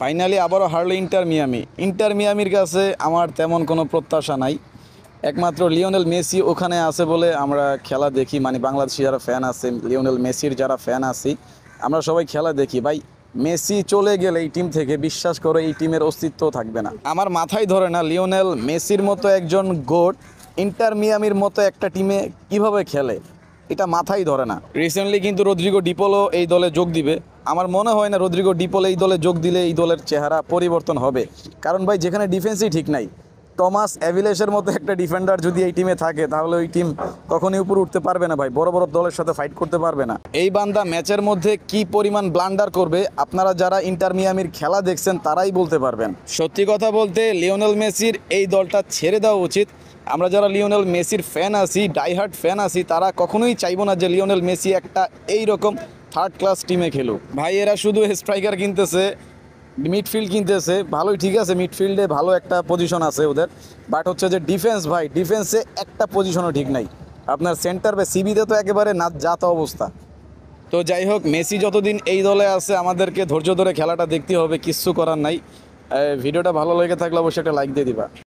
Finally আবারও হারলো inter মিয়ামির কাছে আমার তেমন কোনো প্রত্যাশা নাই। একমাত্র লিওনেল মেসি ওখানে আছে বলে আমরা খেলা দেখি, মানে বাংলাদেশি যারা ফ্যান আছে, লিওনেল মেসির যারা ফ্যান আছি, আমরা সবাই খেলা দেখি। ভাই মেসি চলে গেলে এই টিম থেকে বিশ্বাস করে এই টিমের অস্তিত্ব থাকবে না। আমার মাথায় ধরে না লিওনেল মেসির মতো একজন গোট ইন্টার মিয়ামির মতো একটা টিমে কিভাবে খেলে, এটা মাথায় ধরে না। রিসেন্টলি কিন্তু রদ্রিগো ডিপোলো এই দলে যোগ দিবে। আমার মনে হয় না রদ্রিগো ডিপোলো এই দলে যোগ দিলে এই দলের চেহারা পরিবর্তন হবে। কারণ ভাই যেখানে ডিফেন্সই ঠিক নাই, টমাস অ্যাভিলেসের মতো একটা ডিফেন্ডার যদি এই টিমে থাকে তাহলে ওই টিম কখনই উপরে উঠতে পারবে না ভাই, বড় বড় দলের সাথে ফাইট করতে পারবে না। এই বান্দা ম্যাচের মধ্যে কি পরিমাণ ব্লান্ডার করবে আপনারা যারা ইন্টার মিয়ামির খেলা দেখছেন তারাই বলতে পারবেন। সত্যি কথা বলতে লিওনেল মেসির এই দলটা ছেড়ে দেওয়া উচিত। আমরা যারা লিওনেল মেসির ফ্যান আছি, ডাইহার্ট ফ্যান আছি, তারা কখনোই চাইবো না যে লিওনেল মেসি একটা এই রকম থার্ড ক্লাস টিমে খেলুক। ভাই এরা শুধু স্ট্রাইকার কিনতেছে, মিডফিল্ড কিনতেছে, ভালোই ঠিক আছে, মিডফিল্ডে ভালো একটা পজিশন আছে ওদের, বাট হচ্ছে যে ডিফেন্স, ভাই ডিফেন্সে একটা পজিশনও ঠিক নাই। আপনার সেন্টার বা সিবিতে তো একেবারে না যাতা অবস্থা। তো যাই হোক, মেসি যতদিন এই দলে আছে আমাদেরকে ধৈর্য ধরে খেলাটা দেখতে হবে, কিচ্ছু করার নাই। ভিডিওটা ভালো লেগে থাকলে অবশ্যই একটা লাইক দিয়ে দিবা।